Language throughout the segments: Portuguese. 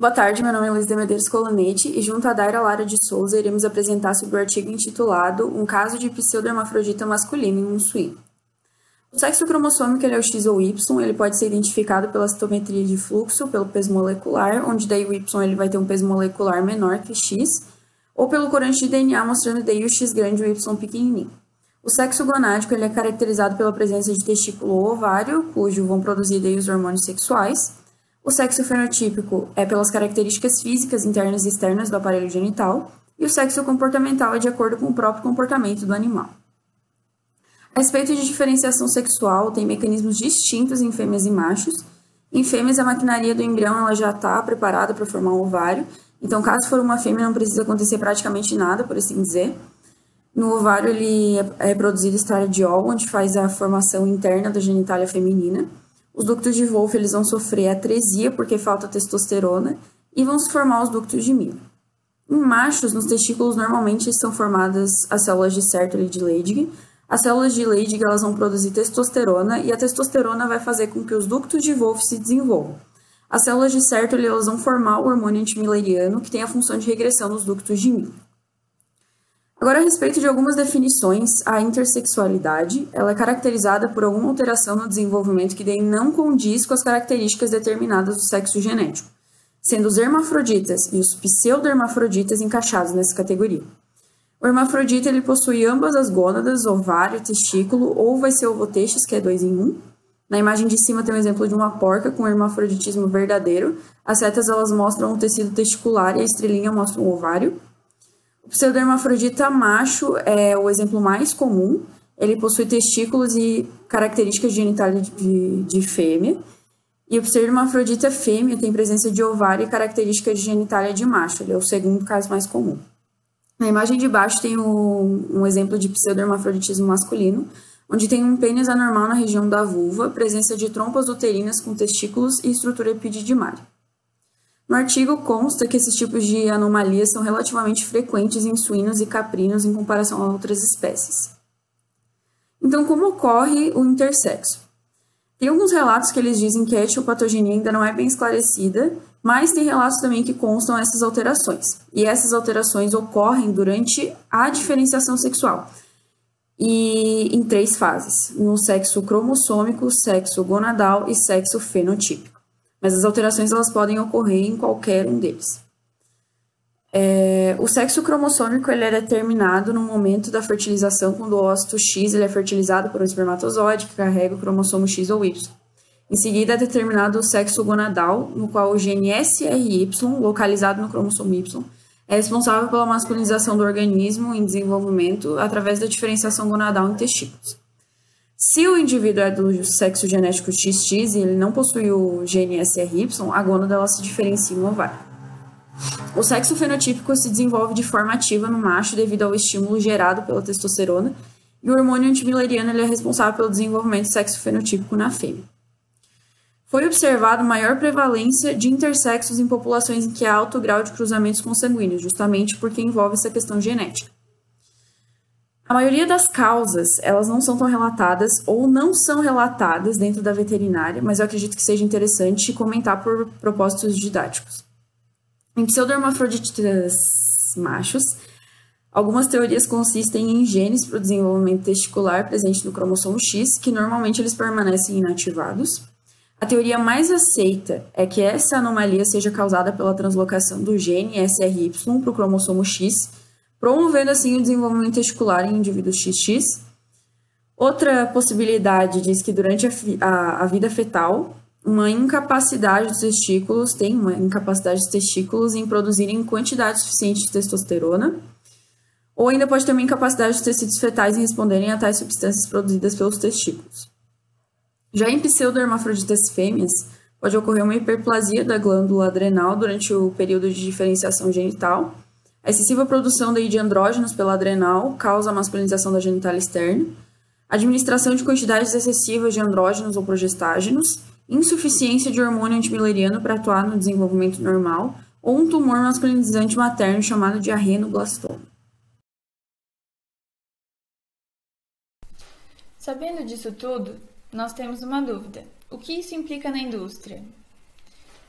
Boa tarde, meu nome é Luiz de Medeiros Colonete e junto a Daira Lara de Souza iremos apresentar sobre o artigo intitulado Um caso de pseudohermafrodita masculino em um suíno. O sexo cromossômico ele é o X ou Y, ele pode ser identificado pela citometria de fluxo, pelo peso molecular, onde daí o Y ele vai ter um peso molecular menor que o X, ou pelo corante de DNA mostrando daí o X grande e o Y pequenininho. O sexo gonádico ele é caracterizado pela presença de testículo ou ovário, cujo vão produzir daí os hormônios sexuais. O sexo fenotípico é pelas características físicas internas e externas do aparelho genital, e o sexo comportamental é de acordo com o próprio comportamento do animal. A respeito de diferenciação sexual, tem mecanismos distintos em fêmeas e machos. Em fêmeas, a maquinaria do embrião ela já está preparada para formar um ovário, então caso for uma fêmea não precisa acontecer praticamente nada, por assim dizer. No ovário ele é produzido estradiol, onde faz a formação interna da genitália feminina. Os ductos de Wolff eles vão sofrer atresia porque falta testosterona e vão se formar os ductos de Miller. Em machos, nos testículos normalmente são formadas as células de Sertoli e de Leydig. As células de Leydig elas vão produzir testosterona e a testosterona vai fazer com que os ductos de Wolff se desenvolvam. As células de Sertoli elas vão formar o hormônio antimilleriano que tem a função de regressão dos ductos de Miller. Agora, a respeito de algumas definições, a intersexualidade ela é caracterizada por alguma alteração no desenvolvimento que daí não condiz com as características determinadas do sexo genético, sendo os hermafroditas e os pseudohermafroditas encaixados nessa categoria. O hermafrodita ele possui ambas as gônadas, ovário, testículo, ou vai ser ovotextos, que é 2 em 1. Na imagem de cima tem um exemplo de uma porca com hermafroditismo verdadeiro. As setas elas mostram o tecido testicular e a estrelinha mostra um ovário. O pseudohermafrodita macho é o exemplo mais comum. Ele possui testículos e características genitais de fêmea. E o pseudohermafrodita fêmea tem presença de ovário e características de genitália de macho. Ele é o segundo caso mais comum. Na imagem de baixo tem um exemplo de pseudohermafroditismo masculino, onde tem um pênis anormal na região da vulva, presença de trompas uterinas com testículos e estrutura epididimária. No artigo consta que esses tipos de anomalias são relativamente frequentes em suínos e caprinos em comparação a outras espécies. Então, como ocorre o intersexo? Tem alguns relatos que eles dizem que a etiopatogenia ainda não é bem esclarecida, mas tem relatos também que constam essas alterações. E essas alterações ocorrem durante a diferenciação sexual, e em 3 fases, no sexo cromossômico, sexo gonadal e sexo fenotípico. Mas as alterações elas podem ocorrer em qualquer um deles. O sexo cromossômico ele é determinado no momento da fertilização, quando o ócito X ele é fertilizado por um espermatozoide que carrega o cromossomo X ou Y. Em seguida é determinado o sexo gonadal, no qual o gene SRY, localizado no cromossomo Y, é responsável pela masculinização do organismo em desenvolvimento através da diferenciação gonadal em testículos. Se o indivíduo é do sexo genético XX e ele não possui o gene SRY, a gônada ela se diferencia no ovário. O sexo fenotípico se desenvolve de forma ativa no macho devido ao estímulo gerado pela testosterona e o hormônio antimilleriano ele é responsável pelo desenvolvimento do sexo fenotípico na fêmea. Foi observado maior prevalência de intersexos em populações em que há alto grau de cruzamentos consanguíneos, justamente porque envolve essa questão genética. A maioria das causas, elas não são tão relatadas ou não são relatadas dentro da veterinária, mas eu acredito que seja interessante comentar por propósitos didáticos. Em pseudohermafroditas machos, algumas teorias consistem em genes para o desenvolvimento testicular presente no cromossomo X, que normalmente eles permanecem inativados. A teoria mais aceita é que essa anomalia seja causada pela translocação do gene SRY para o cromossomo X, promovendo assim o desenvolvimento testicular em indivíduos XX. Outra possibilidade diz que durante a vida fetal, uma incapacidade dos testículos em produzirem quantidade suficiente de testosterona, ou ainda pode ter uma incapacidade dos tecidos fetais em responderem a tais substâncias produzidas pelos testículos. Já em pseudohermafroditas fêmeas, pode ocorrer uma hiperplasia da glândula adrenal durante o período de diferenciação genital. A excessiva produção de andrógenos pela adrenal causa a masculinização da genitália externa, administração de quantidades excessivas de andrógenos ou progestágenos, insuficiência de hormônio antimilleriano para atuar no desenvolvimento normal, ou um tumor masculinizante materno chamado de arrenoblastoma. Sabendo disso tudo, nós temos uma dúvida. O que isso implica na indústria?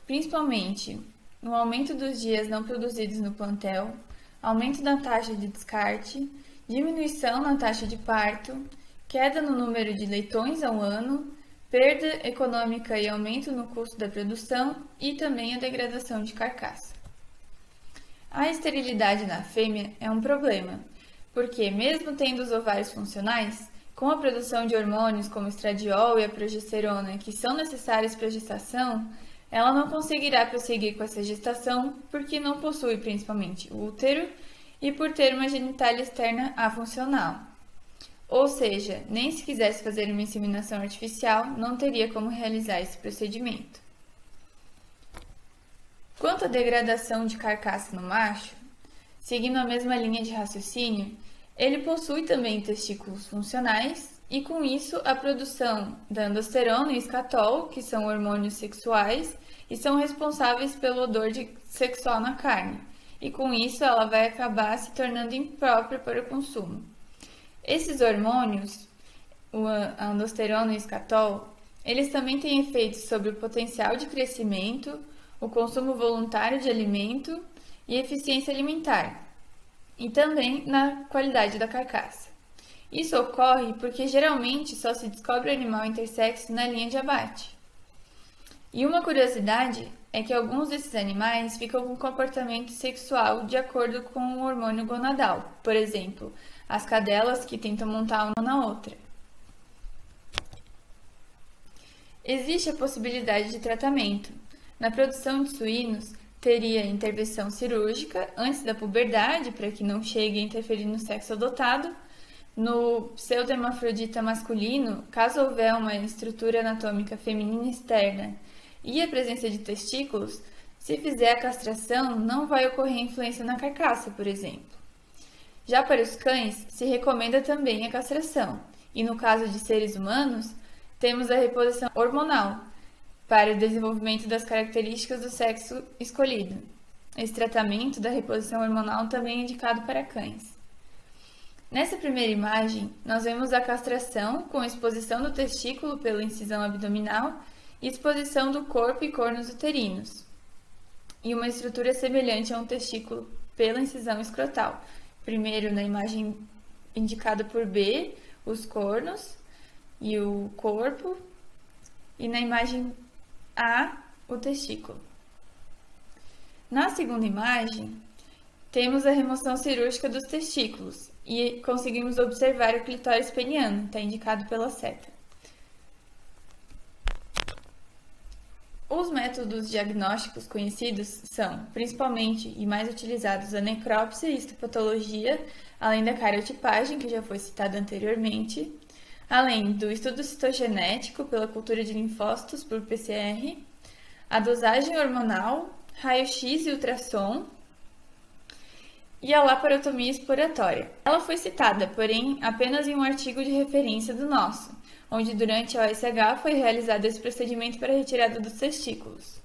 Principalmente, no aumento dos dias não produzidos no plantel, aumento da taxa de descarte, diminuição na taxa de parto, queda no número de leitões ao ano, perda econômica e aumento no custo da produção e também a degradação de carcaça. A esterilidade na fêmea é um problema, porque mesmo tendo os ovários funcionais, com a produção de hormônios como o estradiol e a progesterona que são necessários para a gestação, ela não conseguirá prosseguir com essa gestação porque não possui principalmente o útero e por ter uma genitália externa afuncional. Ou seja, nem se quisesse fazer uma inseminação artificial, não teria como realizar esse procedimento. Quanto à degradação de carcaça no macho, seguindo a mesma linha de raciocínio, ele possui também testículos funcionais e, com isso, a produção da androsterona e escatol, que são hormônios sexuais e são responsáveis pelo odor sexual na carne, e com isso ela vai acabar se tornando imprópria para o consumo. Esses hormônios, a androsterona e o escatol, eles também têm efeitos sobre o potencial de crescimento, o consumo voluntário de alimento e eficiência alimentar, e também na qualidade da carcaça. Isso ocorre porque geralmente só se descobre o animal intersexo na linha de abate. E uma curiosidade é que alguns desses animais ficam com comportamento sexual de acordo com o hormônio gonadal, por exemplo, as cadelas que tentam montar uma na outra. Existe a possibilidade de tratamento. Na produção de suínos, teria intervenção cirúrgica antes da puberdade, para que não chegue a interferir no sexo adotado. No pseudo-hermafrodita masculino, caso houver uma estrutura anatômica feminina externa e a presença de testículos, se fizer a castração, não vai ocorrer influência na carcaça, por exemplo. Já para os cães, se recomenda também a castração, e no caso de seres humanos, temos a reposição hormonal, para o desenvolvimento das características do sexo escolhido. Esse tratamento da reposição hormonal também é indicado para cães. Nessa primeira imagem, nós vemos a castração com exposição do testículo pela incisão abdominal e exposição do corpo e cornos uterinos, e uma estrutura semelhante a um testículo pela incisão escrotal. Primeiro, na imagem indicada por B, os cornos e o corpo, e na imagem A, o testículo. Na segunda imagem, temos a remoção cirúrgica dos testículos e conseguimos observar o clitóris peniano, está indicado pela seta. Os métodos diagnósticos conhecidos são, principalmente e mais utilizados, a necrópsia e histopatologia, além da cariotipagem, que já foi citada anteriormente, além do estudo citogenético pela cultura de linfócitos por PCR, a dosagem hormonal, raio-x e ultrassom, e a laparotomia exploratória. Ela foi citada, porém, apenas em um artigo de referência do nosso, onde durante a OSH foi realizado esse procedimento para a retirada dos testículos.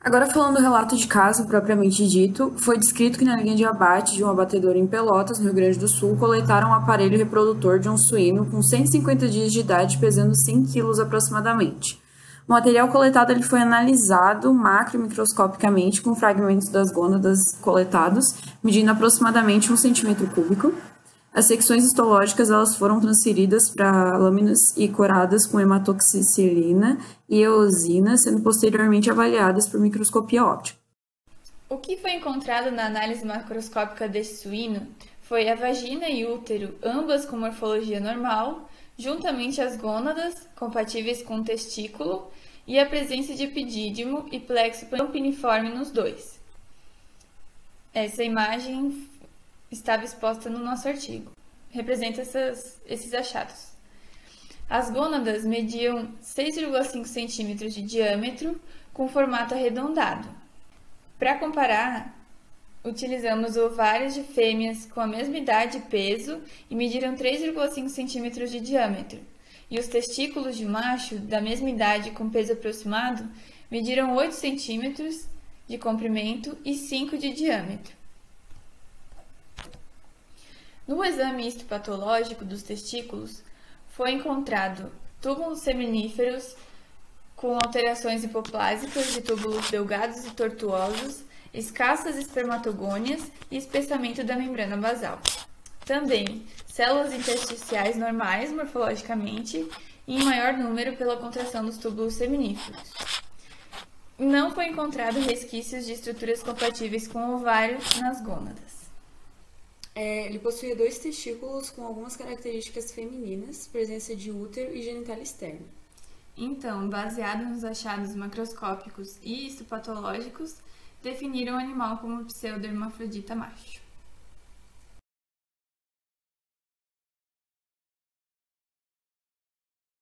Agora, falando do relato de caso propriamente dito, foi descrito que na linha de abate de um abatedor em Pelotas, no Rio Grande do Sul, coletaram um aparelho reprodutor de um suíno com 150 dias de idade, pesando 100 kg aproximadamente. O material coletado ele foi analisado macro e microscopicamente com fragmentos das gônadas coletados, medindo aproximadamente 1 cm3. As secções histológicas elas foram transferidas para lâminas e coradas com hematoxicilina e eosina, sendo posteriormente avaliadas por microscopia óptica. O que foi encontrado na análise macroscópica desse suíno foi a vagina e útero, ambas com morfologia normal, juntamente às gônadas, compatíveis com o testículo, e a presença de epidídimo e plexo piniforme nos dois. Essa imagem estava exposta no nosso artigo. Representa esses achados. As gônadas mediam 6,5 cm de diâmetro, com formato arredondado. Para comparar, utilizamos ovários de fêmeas com a mesma idade e peso e mediram 3,5 cm de diâmetro. E os testículos de macho, da mesma idade e com peso aproximado, mediram 8 cm de comprimento e 5 de diâmetro. No exame histopatológico dos testículos, foi encontrado túmulos seminíferos com alterações hipoplásicas de túbulos delgados e tortuosos, escassas espermatogônias e espessamento da membrana basal. Também, células intersticiais normais morfologicamente e em maior número pela contração dos túbulos seminíferos. Não foi encontrado resquícios de estruturas compatíveis com o ovário nas gônadas. Ele possuía 2 testículos com algumas características femininas, presença de útero e genital externo. Então, baseado nos achados macroscópicos e histopatológicos, definiram o animal como pseudo-hermafrodita macho.